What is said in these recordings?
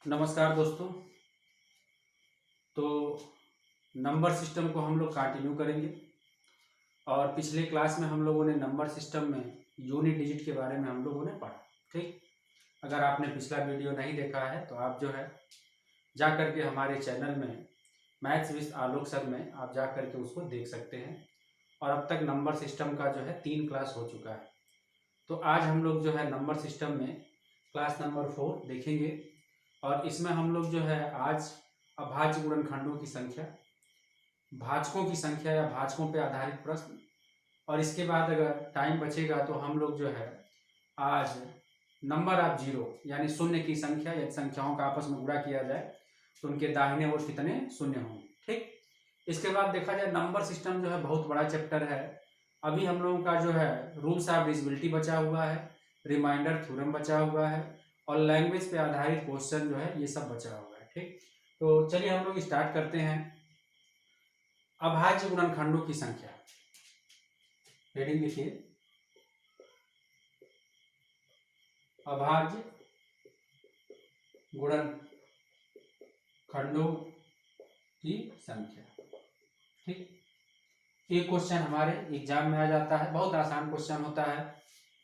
नमस्कार दोस्तों। तो नंबर सिस्टम को हम लोग कंटिन्यू करेंगे और पिछले क्लास में हम लोगों ने नंबर सिस्टम में यूनिट डिजिट के बारे में हम लोगों ने पढ़ा। ठीक, अगर आपने पिछला वीडियो नहीं देखा है तो आप जो है जा कर के हमारे चैनल में मैथ्स विद आलोक सर में आप जा कर के उसको देख सकते हैं। और अब तक नंबर सिस्टम का जो है 3 क्लास हो चुका है। तो आज हम लोग जो है नंबर सिस्टम में क्लास नंबर 4 देखेंगे और इसमें हम लोग जो है आज अभाज्य गुणनखंडों की संख्या, भाजकों की संख्या या भाजकों पर आधारित प्रश्न, और इसके बाद अगर टाइम बचेगा तो हम लोग जो है आज नंबर ऑफ जीरो यानी शून्य की संख्या, यदि संख्याओं का आपस में गुणा किया जाए तो उनके दाहिने ओर कितने शून्य होंगे। ठीक, इसके बाद देखा जाए नंबर सिस्टम जो है बहुत बड़ा चैप्टर है। अभी हम लोगों का जो है रूल्स ऑफ डिविजिबिलिटी बचा हुआ है, रिमाइंडर थ्योरम बचा हुआ है और लैंग्वेज पे आधारित क्वेश्चन जो है ये सब बचा हुआ है। ठीक, तो चलिए हम लोग स्टार्ट करते हैं। अभाज्य गुणनखंडों की संख्या, हेडिंग लिखिए, अभाज्य गुणनखंडों की संख्या। ठीक, एक क्वेश्चन हमारे एग्जाम में आ जाता है, बहुत आसान क्वेश्चन होता है,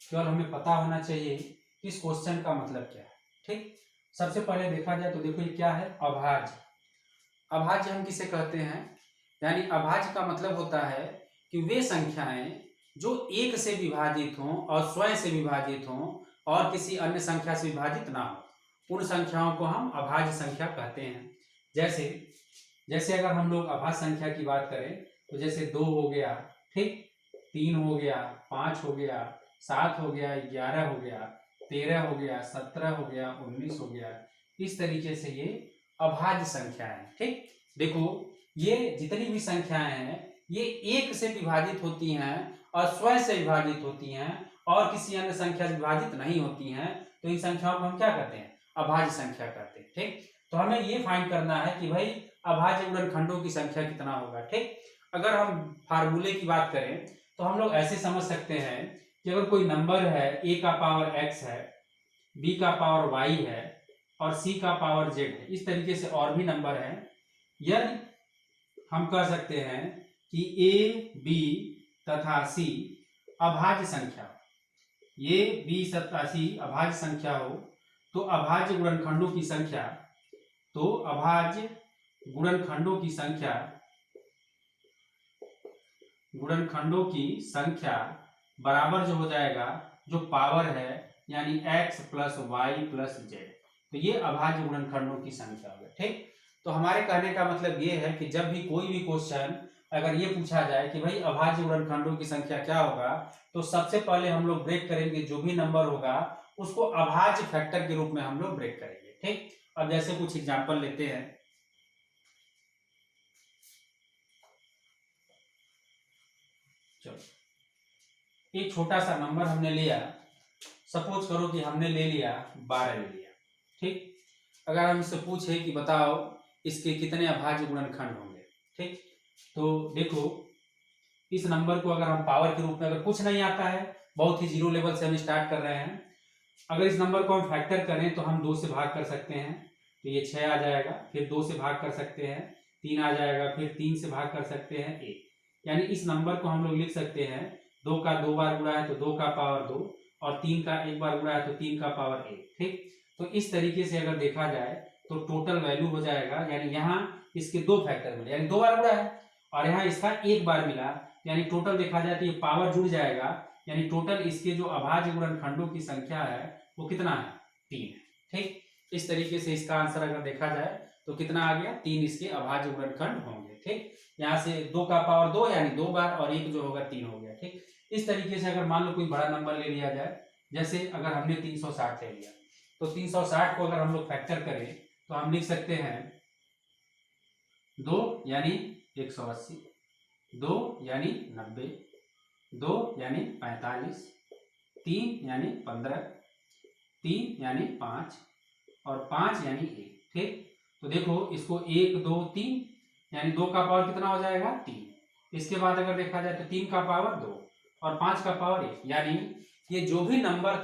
केवल हमें पता होना चाहिए कि इस क्वेश्चन का मतलब क्या है। ठीक, सबसे पहले देखा जाए तो देखो ये क्या है, अभाज्य। अभाज्य हम किसे कहते हैं, यानी अभाज्य का मतलब होता है कि वे संख्याएं जो एक से विभाजित हों और स्वयं से विभाजित हों और किसी अन्य संख्या से विभाजित ना हो, उन संख्याओं को हम अभाज्य संख्या कहते हैं। जैसे जैसे अगर हम लोग अभाज्य संख्या की बात करें तो जैसे 2 हो गया, ठीक, 3 हो गया, 5 हो गया, 7 हो गया, 11 हो गया, 13 हो गया, 17 हो गया, 19 हो गया, इस तरीके से ये अभाज्य संख्या है। ठीक, देखो ये जितनी भी संख्याएं हैं ये एक से विभाजित होती हैं और स्वयं से विभाजित होती हैं और किसी अन्य संख्या से विभाजित नहीं होती हैं, तो इन संख्याओं को हम क्या कहते हैं, अभाज्य संख्या कहते हैं। ठीक, तो हमें ये फाइंड करना है कि भाई अभाज्य गुणनखंडों की संख्या कितना होगा। ठीक, अगर हम फार्मूले की बात करें तो हम लोग ऐसे समझ सकते हैं कि अगर कोई नंबर है, a का पावर x है, b का पावर y है और c का पावर z है, इस तरीके से और भी नंबर है, यदि हम कह सकते हैं कि a b तथा c अभाज्य संख्या, a b तथा c अभाज्य संख्या हो तो अभाज्य गुणनखंडों की संख्या, तो अभाज्य गुणनखंडों की संख्या बराबर जो हो जाएगा जो पावर है यानी x plus y plus z, तो ये अभाज्य गुणनखंडों की संख्या होगी। ठीक, तो हमारे कहने का मतलब ये है कि जब भी कोई भी क्वेश्चन अगर ये पूछा जाए कि भाई अभाज्य गुणनखंडों की संख्या क्या होगा, तो सबसे पहले हम लोग ब्रेक करेंगे, जो भी नंबर होगा उसको अभाज्य फैक्टर के रूप में हम लोग ब्रेक करेंगे। ठीक, अब जैसे कुछ एग्जांपल लेते हैं। चलो, एक छोटा सा नंबर हमने लिया, सपोज करो कि हमने ले लिया 12 ले लिया। ठीक, अगर हम इससे पूछे कि बताओ इसके कितने अभाज्य गुणनखंड होंगे। ठीक, तो देखो इस नंबर को अगर हम पावर के रूप में, अगर कुछ नहीं आता है, बहुत ही जीरो लेवल से हम स्टार्ट कर रहे हैं, अगर इस नंबर को हम फैक्टर करें तो हम 2 से भाग कर सकते हैं, तो ये 6 आ जाएगा, फिर 2 से भाग कर सकते हैं 3 आ जाएगा, फिर 3 से भाग कर सकते हैं 1, यानी इस नंबर को हम लोग लिख सकते हैं 2 का 2 बार गुणा है तो 2 का पावर 2 और 3 का 1 बार गुणा है तो 3 का पावर 1। ठीक, तो इस तरीके से अगर देखा जाए तो टोटल वैल्यू हो जाएगा, यानी यहाँ इसके 2 फैक्टर मिले, यानी 2 बार गुणा है और यहाँ इसका 1 बार मिला, यानी टोटल देखा जाए तो ये पावर जुड़ जाएगा, यानी टोटल इसके जो अभाज्य गुणनखंडों की संख्या है वो कितना है, 3 है। ठीक, इस तरीके से इसका आंसर अगर देखा जाए तो कितना आ गया, 3 इसके अभाज्य गुणनखंड होंगे। ठीक, यहाँ से 2 का पावर 2 यानी 2 बार और 1 जो होगा 3 हो गया। ठीक, इस तरीके से अगर मान लो कोई बड़ा नंबर ले लिया जाए, जैसे अगर हमने 360 ले लिया, तो 360 को अगर हम लोग फैक्टर करें तो हम लिख सकते हैं 2 यानी 180, 2 यानी 90, 2 यानी 45, 3 यानी 15, 3 यानी 5 और 5 यानी 1। ठीक, तो देखो इसको 1 2 3 यानी 2 का पावर कितना हो जाएगा, 3। इसके बाद अगर देखा जाए तो 3 का पावर 2 और 5 का पावर 1, यानी ये जो भी नंबर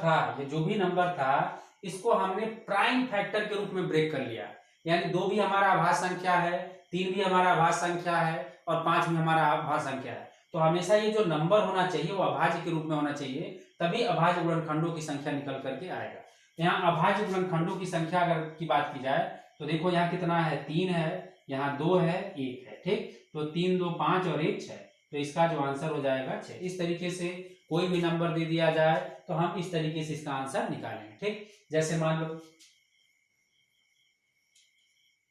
था इसको हमने प्राइम फैक्टर के रूप में ब्रेक कर लिया, यानी 2 भी हमारा अभाज्य संख्या है, 3 भी हमारा अभाज्य संख्या है और 5 भी हमारा अभाज्य संख्या है। तो हमेशा ये जो नंबर होना चाहिए वो अभाज्य के रूप में होना चाहिए, तभी अभाज्य गुणनखंडों की संख्या निकल करके आएगा। यहाँ अभाज्य गुणनखंडों की संख्या अगर की बात की जाए तो देखो यहाँ कितना है, 3 है, यहाँ 2 है, 1 है, ठीक। तो 3 2 5 और 1 6, तो इसका जो आंसर हो जाएगा 6। इस तरीके से कोई भी नंबर दे दिया जाए तो हम इस तरीके से इसका आंसर निकालेंगे, ठीक। जैसे मान लो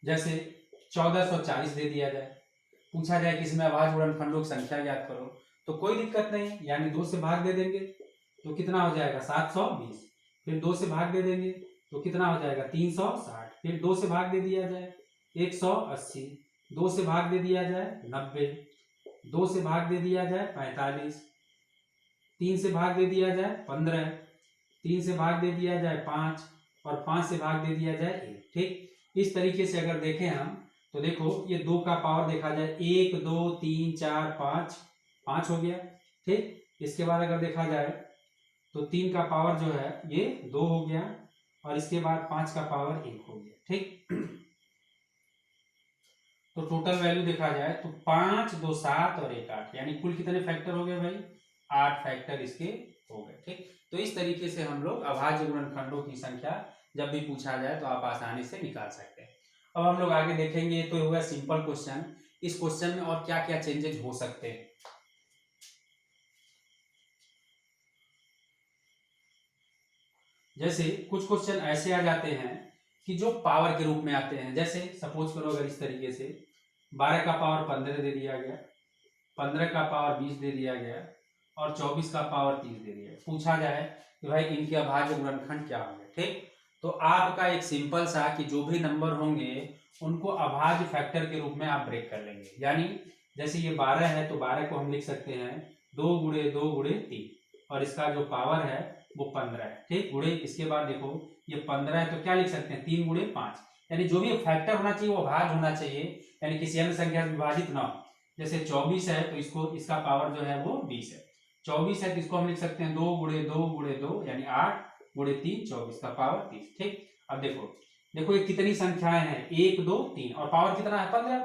जैसे 1440 दे दिया जाए, पूछा जाए कि इसमें अभाज्य गुणनखंडों की संख्या ज्ञात करो, तो कोई दिक्कत नहीं, यानी 2 से भाग दे देंगे तो कितना हो जाएगा 720, फिर 2 से भाग दे देंगे तो कितना हो जाएगा 360, फिर 2 से भाग दे दिया जाए 180, 2 से भाग दे दिया जाए 90, 2 से भाग दे दिया जाए 45, 3 से भाग दे दिया जाए 15, 3 से भाग दे दिया जाए 5 और 5 से भाग दे दिया जाए 1, ठीक। इस तरीके से अगर देखें हम तो देखो ये 2 का पावर देखा जाए 1 2 3 4 5, 5 हो गया, ठीक। इसके बाद अगर देखा जाए तो 3 का पावर जो है ये 2 हो गया और इसके बाद 5 का पावर 1 हो गया, ठीक। तो टोटल वैल्यू देखा जाए तो 5 2 7 और 1 8, यानी कुल कितने फैक्टर हो गए भाई, 8 फैक्टर इसके हो गए, ठीक। तो इस तरीके से हम लोग अभाज्य गुणनखंडों की संख्या जब भी पूछा जाए तो आप आसानी से निकाल सकते हैं। अब हम लोग आगे देखेंगे, तो हुआ सिंपल क्वेश्चन, इस क्वेश्चन में और क्या क्या चेंजेस हो सकते हैं। जैसे कुछ क्वेश्चन ऐसे आ जाते हैं कि जो पावर के रूप में आते हैं, जैसे सपोज करो अगर इस तरीके से 12 का पावर 15 दे दिया गया, 15 का पावर 20 दे दिया गया और 24 का पावर 30 दे दिया गया, पूछा जाए कि भाई इनके अभाज्य गुणनखंड क्या होंगे, ठीक। तो आपका एक सिंपल सा कि जो भी नंबर होंगे उनको अभाज्य फैक्टर के रूप में आप ब्रेक कर लेंगे, यानी जैसे ये 12 है तो 12 को हम लिख सकते हैं 2 गुणे 2 गुणे 3 और इसका जो पावर है वो 15 है, ठीक। गुणे इसके बाद देखो ये 15 है तो क्या लिख सकते हैं 3 गुणे 5, यानी जो भी फैक्टर होना चाहिए वो अभाज्य होना चाहिए, यानी किसी अन्य संख्या से विभाजित ना हो। जैसे 24 है तो इसको इसका पावर जो है वो 20 है, 24 है तो इसको हम लिख सकते हैं 2 गुणे 2 गुणे 2 यानी 8 गुणे 3 24 का पावर 30, ठीक। अब देखो देखो ये कितनी संख्याएं हैं 1 2 3 और पावर कितना है 15।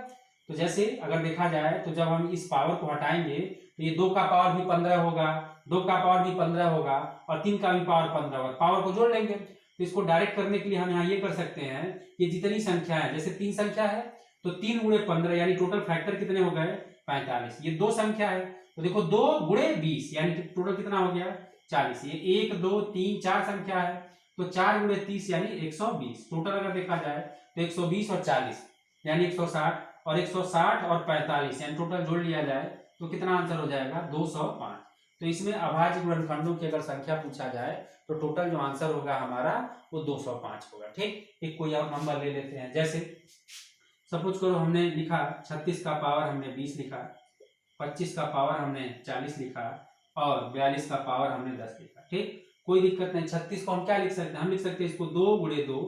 तो जैसे अगर देखा जाए तो जब हम इस पावर को हटाएंगे तो ये 2 का पावर भी 15 होगा, 2 का पावर भी 15 होगा और 3 का भी पावर 15 होगा, पावर को जोड़ लेंगे। तो इसको डायरेक्ट करने के लिए हम यहाँ ये कर सकते हैं कि जितनी संख्या है, जैसे 3 संख्या है तो 3 गुणे 15 यानी टोटल फैक्टर कितने हो गए 45, ये 2 संख्या है तो देखो 2 गुणे 20 यानी टोटल कितना हो गया 40, ये 1 2 3 4 संख्या है तो 4 गुणे 30 यानी 120, टोटल अगर देखा जाए तो 120 और 40 यानी 160 और 160 और 45 यानी टोटल जोड़ लिया जाए तो कितना आंसर हो जाएगा 205। तो इसमें अभाज्य गुणनखंडों की अगर संख्या पूछा जाए तो टोटल जो आंसर होगा हमारा वो 205 होगा, ठीक। एक कोई और नंबर ले लेते हैं, जैसे सपोज करो हमने लिखा 36 का पावर हमने 20 लिखा, 25 का पावर हमने 40 लिखा और 42 का पावर हमने 10 लिखा, ठीक। कोई दिक्कत नहीं, 36 को हम क्या लिख सकते हैं, हम लिख सकते हैं इसको 2 गुणे 2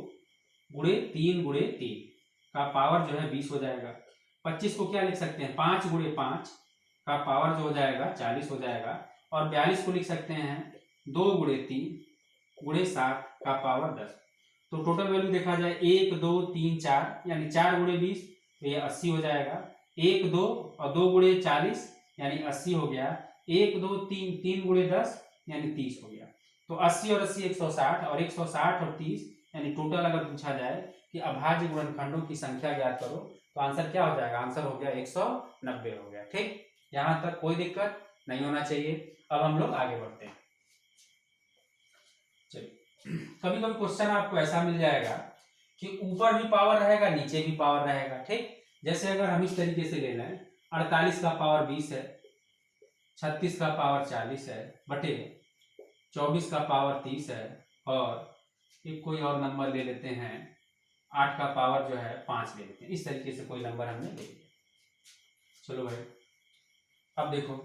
गुणे 3 गुणे 3 का पावर जो है 20 हो जाएगा। 25 को क्या लिख सकते हैं 5 गुणे 5 का पावर जो हो जाएगा 40 हो जाएगा और 42 को लिख सकते हैं 2 गुणे 3 गुणे 7 का पावर 10। तो टोटल वैल्यू देखा जाए 1 2 3 4 यानी 4 गुणे 20 तो ये 80 हो जाएगा, 1 2 और 2 गुणे 40 यानी 80 हो गया, 1 2 3 3 गुणे 10 यानी 30 हो गया। तो 80 और 80 160 और 160 और 30 यानी टोटल अगर पूछा जाए कि अभाज्य गुणनखंडों की संख्या ज्ञात करो तो आंसर क्या हो जाएगा, आंसर हो गया 190 हो गया, ठीक। यहां तक कोई दिक्कत नहीं होना चाहिए। अब हम लोग आगे बढ़ते हैं। चलिए कभी कभी क्वेश्चन आपको ऐसा मिल जाएगा कि ऊपर भी पावर रहेगा नीचे भी पावर रहेगा, ठीक। जैसे अगर हम इस तरीके से ले लें 48 का पावर 20 है, 36 का पावर 40 है बटे 24 का पावर 30 है और एक कोई और नंबर ले लेते हैं 8 का पावर जो है 5 ले लेते हैं, इस तरीके से कोई नंबर हमने ले लिया। चलो भाई अब देखो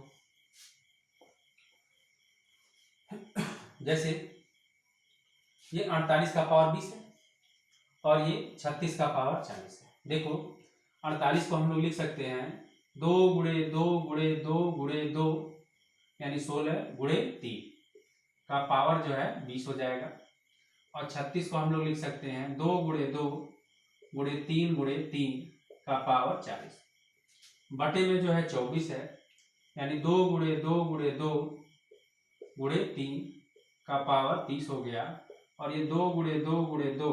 जैसे ये 48 का पावर 20 है और ये 36 का पावर 40 है। देखो 48 को हम लोग लिख सकते हैं 2 गुणे 2 गुणे 2 गुणे 2 यानी 16 गुणे 3 का पावर जो है 20 हो जाएगा और 36 को हम लोग लिख सकते हैं 2 गुणे 2 गुणे 3 गुणे 3 का पावर 40 बटे में जो है 24 है, यानी 2 गुणे 2 गुणे 2 गुणे 3 का पावर 30 हो गया, और ये 2 गुणे 2 गुणे 2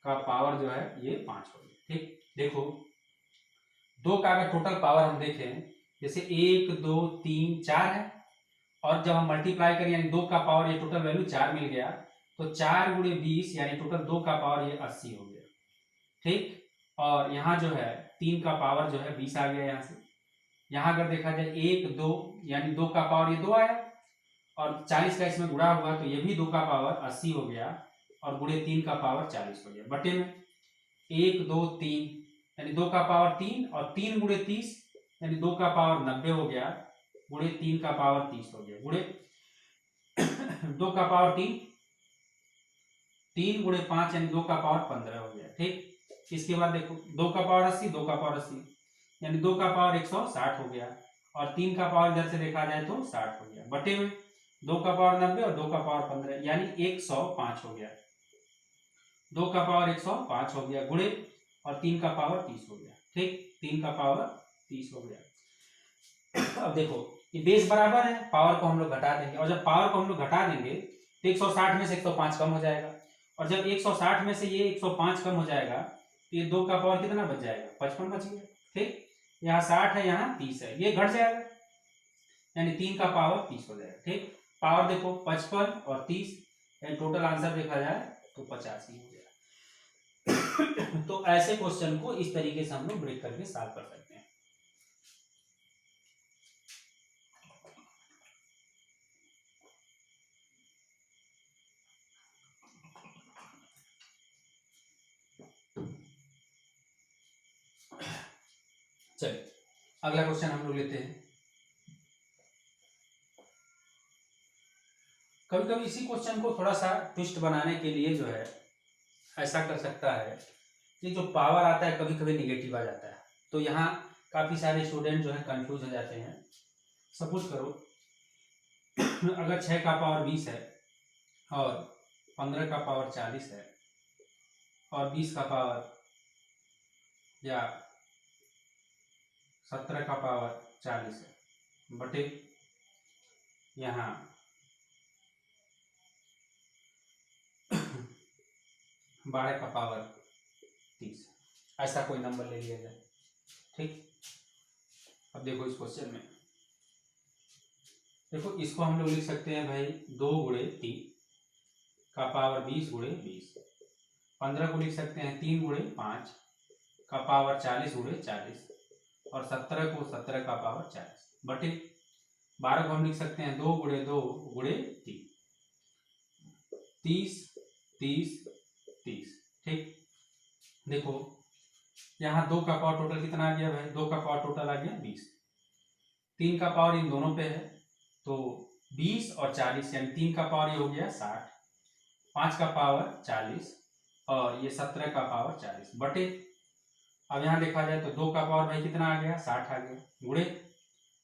का पावर जो है ये 5 हो गया। ठीक, देखो 2 का अगर टोटल पावर हम देखें, जैसे 1 2 3 4 है, और जब हम मल्टीप्लाई करें यानी 2 का पावर ये टोटल वैल्यू 4 मिल गया, तो 4 गुणे 20 यानी टोटल 2 का पावर ये 80 हो गया। ठीक, और यहाँ जो है 3 का पावर जो है 20 आ गया। यहाँ से यहाँ अगर देखा जाए 1 2 यानी 2 का पावर ये 2 आया, और 40 का इसमें गुणा हुआ तो ये भी 2 का पावर 80 हो गया, और गुणे 3 का पावर 40 हो गया। बटे में 1 2 3 यानी 2 का पावर 3, और 3 गुणे 30 यानी 2 का पावर 90 हो गया, गुणे 3 का पावर 30 हो गया, गुणे 2 का पावर 3, 3 गुणे 5 यानी 2 का पावर 15 हो गया। ठीक, इसके बाद देखो 2 का पावर 80, 2 का पावर 80 यानी 2 का पावर 160 हो गया, और 3 का पावर इधर से देखा जाए तो 60 हो गया। बटे में 2 का पावर 90 और 2 का पावर 15 यानी 105 हो गया। 2 का पावर 105 हो गया, गुणे और 3 का पावर 30 हो गया। ठीक, 3 का पावर 30 हो गया। अब देखो ये बेस बराबर है, पावर को हम लोग घटा देंगे, और जब पावर को हम लोग घटा देंगे तो 160 में से 105 कम हो जाएगा, और जब 160 में से ये 105 कम हो जाएगा तो ये 2 का पावर कितना बच जाएगा, 55 बच गया। ठीक, यहाँ 60 है, यहाँ 30 है, ये घट जाएगा यानी 3 का पावर 30 हो जाएगा। ठीक, पावर देखो 55 और 30 यानी टोटल आंसर देखा जाए तो 85 हो गया। तो ऐसे क्वेश्चन को इस तरीके से हम लोग ब्रेक करके सॉल्व कर सकते हैं। चलिए अगला क्वेश्चन हम लोग लेते हैं। कभी कभी इसी क्वेश्चन को थोड़ा सा ट्विस्ट बनाने के लिए जो है ऐसा कर सकता है कि जो पावर आता है कभी कभी निगेटिव आ जाता है, तो यहाँ काफी सारे स्टूडेंट जो है कंफ्यूज हो जाते हैं। सपोज करो अगर 6 का पावर 20 है, और 15 का पावर 40 है, और 20 का पावर या 17 का पावर 40 है, बटे यहाँ 12 का पावर 30, ऐसा कोई नंबर ले लिया जाए। ठीक, अब देखो इस क्वेश्चन में देखो, इसको हम लोग लिख सकते हैं भाई 2 गुणे 3 का पावर 20 गुणे 20, 15 को लिख सकते हैं 3 गुणे 5 का पावर 40 गुणे 40, और 17 को 17 का पावर 40, बटे 12 को हम लिख सकते हैं 2 गुणे 2 गुणे 3, 30 30 30। ठीक, देखो यहाँ 2 का पावर टोटल कितना आ गया भाई, 2 का पावर टोटल आ गया 20, 3 का पावर इन दोनों पे है तो 20 और 40 यानी 3 का पावर ये हो गया 60, 5 का पावर 40 और ये 17 का पावर 40, बटे अब यहाँ देखा जाए तो 2 का पावर भाई कितना आ गया 60 आ गया, गुणे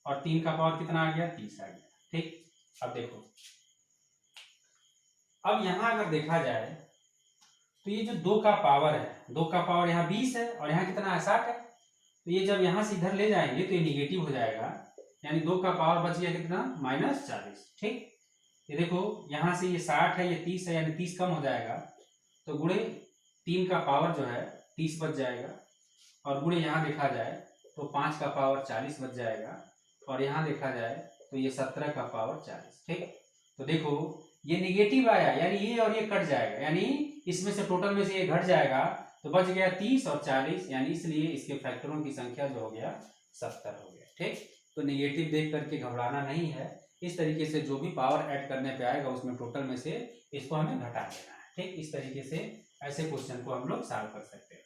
और 3 का पावर कितना आ गया 30 आ गया। ठीक, अब देखो अब यहाँ अगर देखा जाए तो ये जो 2 का पावर है, 2 का पावर यहाँ 20 है और यहाँ कितना है 60 है, तो ये जब यहाँ से इधर ले जाएंगे तो ये निगेटिव हो जाएगा, यानी 2 का पावर बच गया कितना -40। ठीक, ये देखो यहाँ से ये 60 है, ये 30 है, यानी 30 कम हो जाएगा, तो गुणे 3 का पावर जो है 30 बच जाएगा, और गुणे यहाँ देखा जाए तो 5 का पावर 40 बच जाएगा, और यहाँ देखा जाए तो ये 17 का पावर 40। ठीक, तो देखो ये निगेटिव आया यानी ये और ये कट जाएगा, यानी इसमें से टोटल में से ये घट जाएगा, तो बच गया 30 और 40, यानी इसलिए इसके फैक्टरों की संख्या जो हो गया 70 हो गया। ठीक, तो निगेटिव देख करके घबराना नहीं है, इस तरीके से जो भी पावर ऐड करने पे आएगा उसमें टोटल में से इसको हमें घटा देना है। ठीक, इस तरीके से ऐसे क्वेश्चन को हम लोग सॉल्व कर सकते हैं।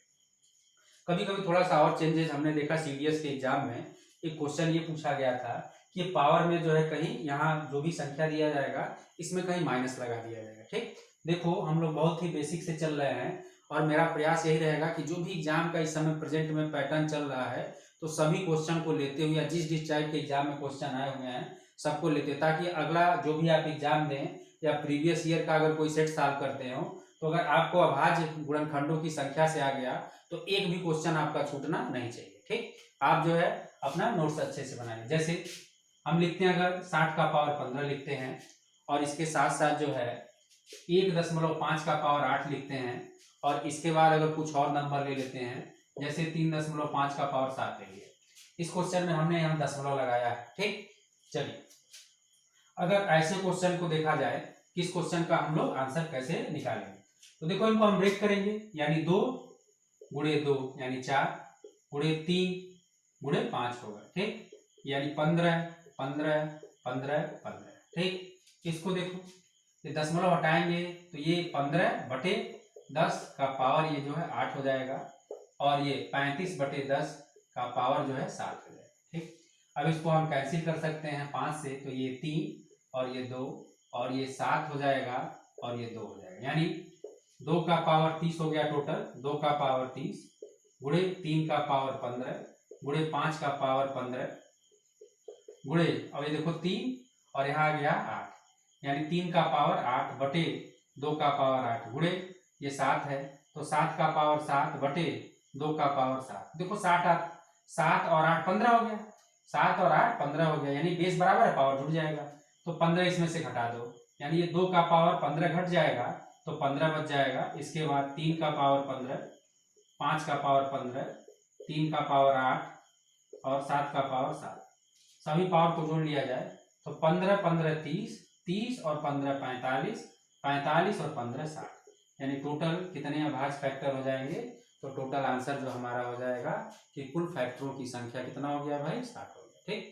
कभी कभी थोड़ा सा और चेंजेस हमने देखा, सीडीएस के एग्जाम में एक क्वेश्चन ये पूछा गया था कि पावर में जो है कहीं यहाँ जो भी संख्या दिया जाएगा इसमें कहीं माइनस लगा दिया जाएगा। ठीक, देखो हम लोग बहुत ही बेसिक से चल रहे हैं, और मेरा प्रयास यही रहेगा कि जो भी एग्जाम का इस समय प्रेजेंट में पैटर्न चल रहा है तो सभी क्वेश्चन को लेते हुए, या जिस जिस टाइप के एग्जाम में क्वेश्चन आए हुए हैं सबको लेते, ताकि अगला जो भी आप एग्जाम दें या प्रीवियस ईयर का अगर कोई सेट सॉल्व करते हो, तो अगर आपको अभाज्य गुणनखंडों की संख्या से आ गया तो एक भी क्वेश्चन आपका छूटना नहीं चाहिए। ठीक, आप जो है अपना नोट्स अच्छे से बनाएंगे। जैसे हम लिखते हैं, अगर 60 का पावर 15 लिखते हैं और इसके साथ साथ जो है 1.5 का पावर 8 लिखते हैं, और इसके बाद अगर कुछ और नंबर ले लेते हैं, जैसे 3.5 का पावर 7 ले लिया। इस क्वेश्चन में हमने यहाँ दशमलव लगाया है। ठीक, चलिए अगर ऐसे क्वेश्चन को देखा जाए, किस क्वेश्चन का हम लोग आंसर कैसे निकालेंगे, तो देखो इनको हम ब्रेक करेंगे, यानी 2 गुणे 2 यानी 4 गुणे 3 गुणे 5 होगा। ठीक, यानी 15 15 15 15। ठीक, इसको देखो, ये दशमलव हटाएंगे तो ये 15/10 का पावर ये जो है 8 हो जाएगा, और ये 35/10 का पावर जो है 7 हो जाएगा। ठीक, अब इसको हम कैंसिल कर सकते हैं 5 से, तो ये 3 और ये 2 और ये 7 हो जाएगा और ये 2 हो जाएगा, यानी 2 का पावर 30 हो गया टोटल। 2 का पावर 30 गुणे 3 का पावर 15 गुणे 5 का पावर 15 गुणे, अब ये देखो 3 और यहाँ आ गया 8, यानी 3 का पावर 8 बटे 2 का पावर 8 गुणे ये 7 है, तो 7 का पावर 7 बटे 2 का पावर 7। देखो 7 और 8 15 हो गया, 7 और 8 15 हो गया, यानी बेस बराबर है, पावर जुड़ जाएगा, तो 15 इसमें से घटा दो, यानी ये 2 का पावर 15 घट जाएगा तो 15 बच जाएगा। इसके बाद 3 का पावर 15, 5 का पावर 15, 3 का पावर 8 और 7 का पावर 7, सभी पावर को जोड़ लिया जाए तो 15 15 30, 30 और 15 45, 45 और 15 60, यानी टोटल कितने अभाज्य फैक्टर हो जाएंगे, तो टोटल आंसर जो हमारा हो जाएगा कि कुल फैक्टरों की संख्या कितना हो गया भाई, 60 हो गया। ठीक,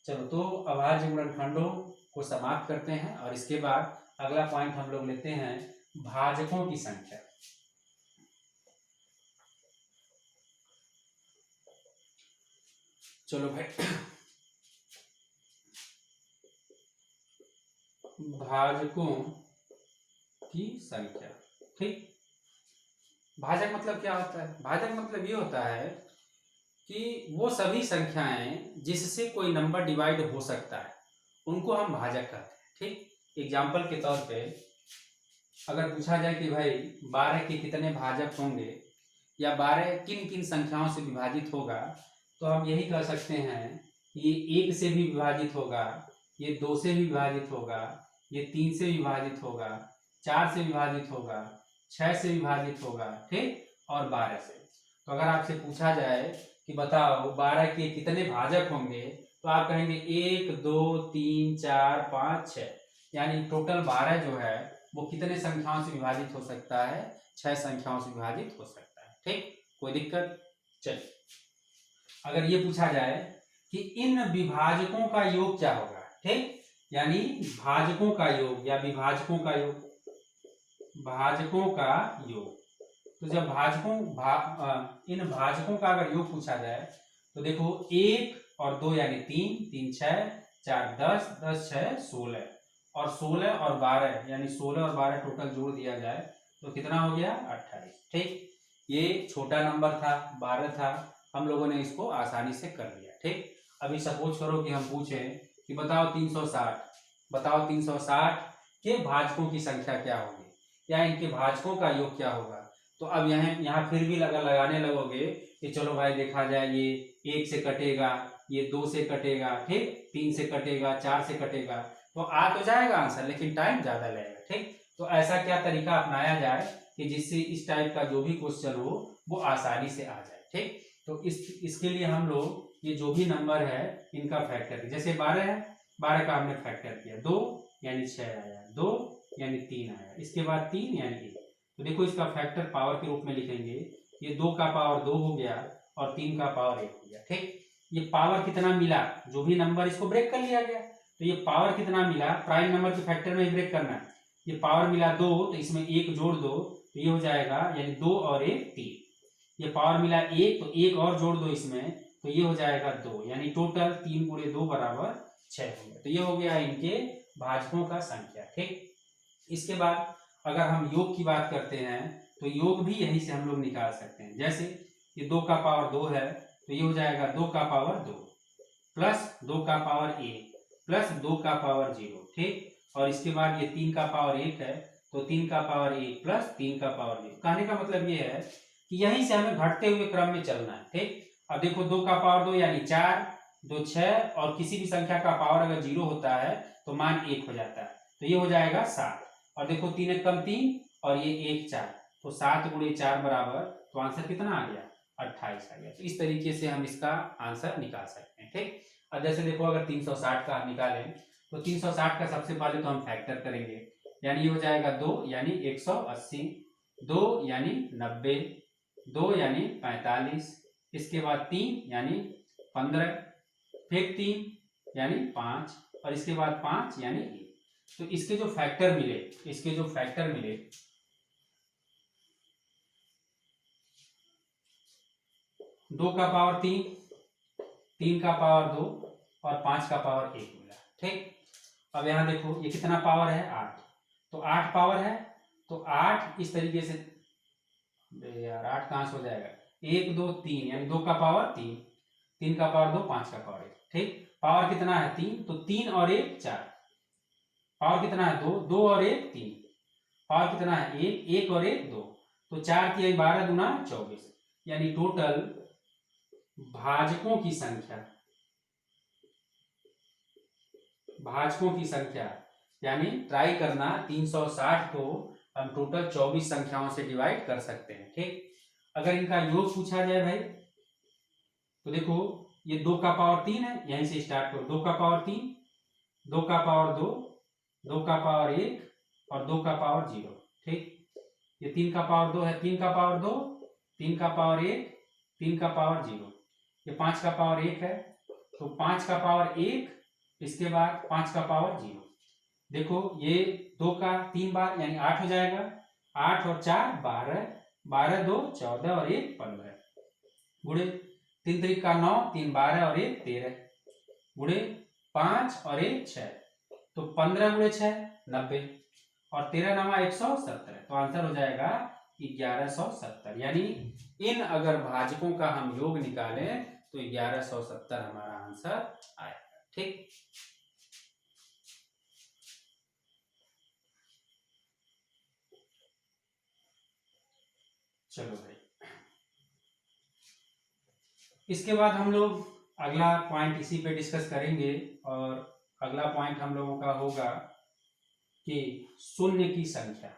चलो तो अभाज्य गुणनखंडों को समाप्त करते हैं, और इसके बाद अगला पॉइंट हम लोग लेते हैं भाजकों की संख्या। चलो भाई, भाजकों की संख्या। ठीक, भाजक मतलब क्या होता है? भाजक मतलब ये होता है कि वो सभी संख्याएं जिससे कोई नंबर डिवाइड हो सकता है, उनको हम भाजक कहते हैं। ठीक, एग्जाम्पल के तौर पे अगर पूछा जाए कि भाई 12 के कितने भाजक होंगे, या 12 किन किन संख्याओं से विभाजित होगा, तो हम यही कह सकते हैं ये 1 से भी विभाजित होगा, ये 2 से भी विभाजित होगा, ये 3 से विभाजित होगा, 4 से विभाजित होगा, 6 से विभाजित होगा, ठीक, और 12 से। तो अगर आपसे पूछा जाए कि बताओ 12 के कितने भाजक होंगे, तो आप कहेंगे 1 2 3 4 5 6, यानी टोटल 12 जो है वो कितने संख्याओं से विभाजित हो सकता है, 6 संख्याओं से विभाजित हो सकता है। ठीक, कोई दिक्कत? चलिए, अगर ये पूछा जाए कि इन विभाजकों का योग क्या होगा, ठीक, यानी भाजकों का योग या विभाजकों का योग, भाजकों का योग, तो जब इन भाजकों का अगर योग पूछा जाए तो देखो 1 और 2 यानी 3, 3 6, 4 10, 10 6 16, और 16 और 12 यानी 16 और 12 टोटल जोड़ दिया जाए तो कितना हो गया, 28। ठीक, ये छोटा नंबर था, 12 था, हम लोगों ने इसको आसानी से कर लिया। ठीक, अभी सपोज करो कि हम पूछें कि बताओ 360, बताओ 360 के भाजकों की संख्या क्या होगी, या इनके भाजकों का योग क्या होगा, तो अब यहाँ फिर भी लगाने लगोगे कि चलो भाई देखा जाए, ये 1 से कटेगा, ये 2 से कटेगा, ठीक, 3 से कटेगा, 4 से कटेगा, तो आ तो जाएगा आंसर, लेकिन टाइम ज्यादा लगेगा। ठीक, तो ऐसा क्या तरीका अपनाया जाए कि जिससे इस टाइप का जो भी क्वेश्चन हो वो आसानी से आ जाए। ठीक, तो इसके लिए हम लोग ये जो भी नंबर है इनका फैक्टर, जैसे 12 है, 12 का हमने फैक्टर किया, 2 यानी 6 आया, 2 यानी 3 आया, इसके बाद 3 यानी 1, तो देखो इसका फैक्टर पावर के रूप में लिखेंगे, ये 2 का पावर 2 हो गया और 3 का पावर 1 हो गया। ठीक, ये पावर कितना मिला, जो भी नंबर इसको ब्रेक कर लिया गया, तो ये पावर कितना मिला, प्राइम नंबर के फैक्टर में ब्रेक करना है, ये पावर मिला 2, तो इसमें 1 जोड़ दो तो ये हो जाएगा, यानी 2 और 1 3, ये पावर मिला 1, तो 1 और जोड़ दो इसमें तो ये हो जाएगा 2, यानी टोटल 3 गुणे 2 बराबर 6 हो गया। तो ये हो गया इनके भाजकों का संख्या। ठीक, इसके बाद अगर हम योग की बात करते हैं तो योग भी यहीं से हम लोग निकाल सकते हैं, जैसे ये 2 का पावर 2 है तो ये हो जाएगा 2 का पावर 2 प्लस 2 का पावर 1 प्लस 2 का पावर 0, ठीक, और इसके बाद ये 3 का पावर 1 है, तो 3 का पावर 1 प्लस 3 का पावर 0। कहने का मतलब ये है कि यहीं से हमें घटते हुए क्रम में चलना है। ठीक, अब देखो 2 का पावर 2 यानी 4, 2 6, और किसी भी संख्या का पावर अगर 0 होता है तो मान 1 हो जाता है, तो ये हो जाएगा 7। और देखो 3 एक कम 3 और ये 1 4, तो 7 गुणे 4 बराबर, तो आंसर कितना आ गया? 28 आ गया। तो इस तरीके से हम इसका आंसर निकाल सकते हैं। ठीक, अब जैसे देखो अगर 360 का निकालें तो 360 का सबसे पहले तो हम फैक्टर करेंगे, यानी ये हो जाएगा 2 यानी 180, 2 यानी 90, 2 यानी 45, इसके बाद 3 यानी 15, फिर 3 यानी 5, और इसके बाद 5 यानी 1। तो इसके जो फैक्टर मिले 2 का पावर 3, 3 का पावर 2 और 5 का पावर 1 मिला। ठीक, अब यहां देखो ये कितना पावर है? 8, तो 8 पावर है, तो 8 इस तरीके से, यार 8 कहां से हो जाएगा? 1 2 3 यानी 2 का पावर 3, 3 का पावर 2, 5 का पावर 1। ठीक, पावर कितना है? 3, तो 3 और 1 4, पावर कितना है? 2, 2 और 1 3, पावर कितना है? 1, 1 और 1 2, तो 4 की 12 दूना 24, यानी टोटल भाजकों की संख्या, यानी ट्राई करना 360 को हम टोटल 24 संख्याओं से डिवाइड कर सकते हैं। ठीक, अगर इनका योग पूछा जाए भाई, तो देखो ये 2 का पावर 3 है, यहीं से स्टार्ट करो। 2 का पावर 3, 2 का पावर 2, 2 का पावर 1 और 2 का पावर 0। ठीक, ये 3 का पावर 2 है, 3 का पावर 2, 3 का पावर 1, 3 का पावर 0, ये 5 का पावर 1 है, तो 5 का पावर 1, इसके बाद 5 का पावर 0। देखो ये 2 का 3 बार यानी 8 हो जाएगा, 8 और 4 12, 12 2 14 और 1 15, गुणे 3 3 का 9, 3 12 और 1 13, गुणे 5 और 1 6, तो 15 गुणे 6 90, और 13 नमा 170, तो आंसर हो जाएगा 1170। यानी इन अगर भाजकों का हम योग निकालें तो 1170 हमारा आंसर आएगा। ठीक, चलो भाई, इसके बाद हम लोग अगला पॉइंट इसी पे डिस्कस करेंगे, और अगला पॉइंट हम लोगों का होगा कि शून्य की संख्या।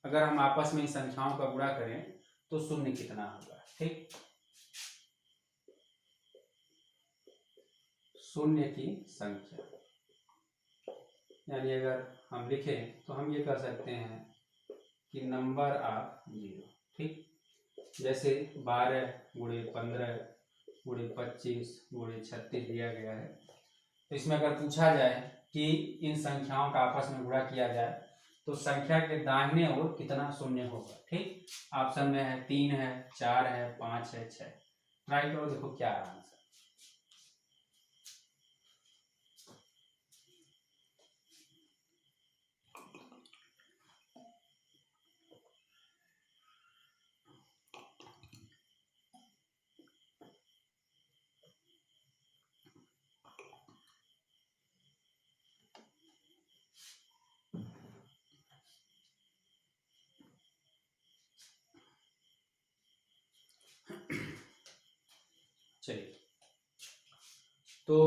अगर हम आपस में संख्याओं का गुणा करें तो शून्य कितना होगा। ठीक, शून्य की संख्या, यानी अगर हम लिखें तो हम ये कह सकते हैं कि नंबर ऑफ 0। ठीक, जैसे 12 गुणे 15 गुणे 25 गुणे 36 दिया गया है, तो इसमें अगर पूछा जाए कि इन संख्याओं का आपस में गुणा किया जाए तो संख्या के दाहिने ओर कितना शून्य होगा। ठीक, ऑप्शन में है 3 है, 4 है, 5 है, 6। ट्राई करो, देखो क्या आंसर। चलिए, तो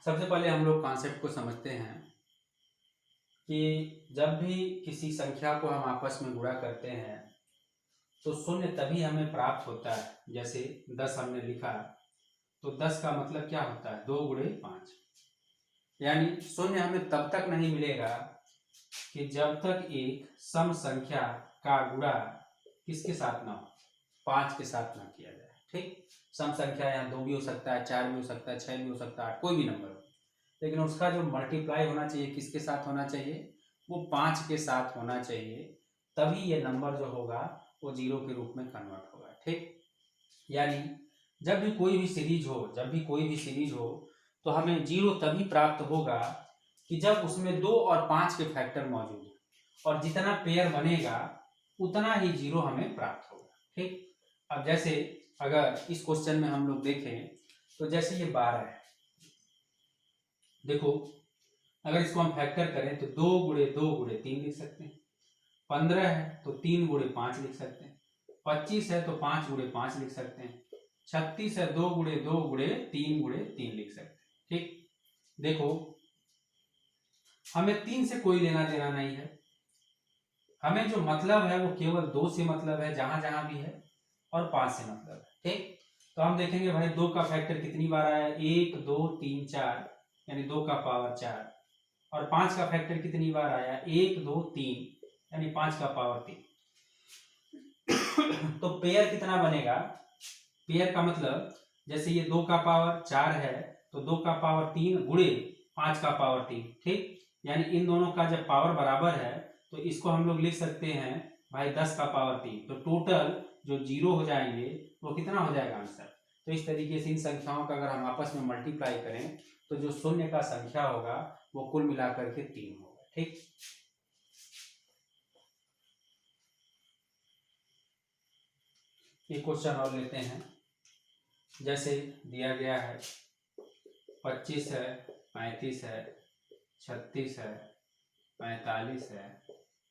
सबसे पहले हम लोग कॉन्सेप्ट को समझते हैं कि जब भी किसी संख्या को हम आपस में गुणा करते हैं तो शून्य तभी हमें प्राप्त होता है। जैसे 10 हमने लिखा, तो 10 का मतलब क्या होता है? 2 गुणे 5, यानी शून्य हमें तब तक नहीं मिलेगा कि जब तक एक सम संख्या का गुणा किसके साथ ना हो? 5 के साथ ना किया जाए। ठीक, सम संख्या यहाँ 2 भी हो सकता है, 4 भी हो सकता है, 6 भी हो सकता है, कोई भी नंबर हो, लेकिन उसका जो मल्टीप्लाई होना चाहिए किसके साथ होना चाहिए? वो 5 के साथ होना चाहिए, तभी ये नंबर जो होगा वो 0 के रूप में कन्वर्ट होगा। ठीक, यानी जब भी कोई भी सीरीज हो तो हमें 0 तभी प्राप्त होगा कि जब उसमें 2 और 5 के फैक्टर मौजूद हो, और जितना पेयर बनेगा उतना ही 0 हमें प्राप्त होगा। ठीक, अब जैसे अगर इस क्वेश्चन में हम लोग देखें तो जैसे ये 12 है, देखो अगर इसको हम फैक्टर करें तो 2 गुणे 2 गुणे 3 लिख सकते हैं। 15 है तो 3 गुणे 5 लिख सकते हैं। 25 है तो 5 गुणे 5 लिख सकते हैं। 36 है 2 गुणे 2 गुणे 3 गुणे 3 लिख सकते हैं। ठीक, देखो हमें 3 से कोई लेना देना नहीं है, हमें जो मतलब है वो केवल 2 से मतलब है जहां जहां भी है, और 5 से मतलब है। ठीक, तो हम देखेंगे भाई 2 का फैक्टर कितनी बार आया, 1 2 3 4, यानी 2 का पावर 4, और 5 का फैक्टर कितनी बार आया, 1 2 3, यानी 5 का पावर 3। तो पेयर कितना बनेगा, पेयर का मतलब जैसे ये 2 का पावर 4 है तो 2 का पावर 3 गुणे 5 का पावर 3। ठीक, यानी इन दोनों का जब पावर बराबर है तो इसको हम लोग लिख सकते हैं भाई 10 का पावर 3। तो टोटल जो जीरो हो जाएंगे वो कितना हो जाएगा आंसर। तो इस तरीके से इन संख्याओं का अगर हम आपस में मल्टीप्लाई करें तो जो शून्य का संख्या होगा वो कुल मिलाकर के 3 होगा। ठीक, एक क्वेश्चन और लेते हैं। जैसे दिया गया है 25 है, 35 है, 36 है, 45 है,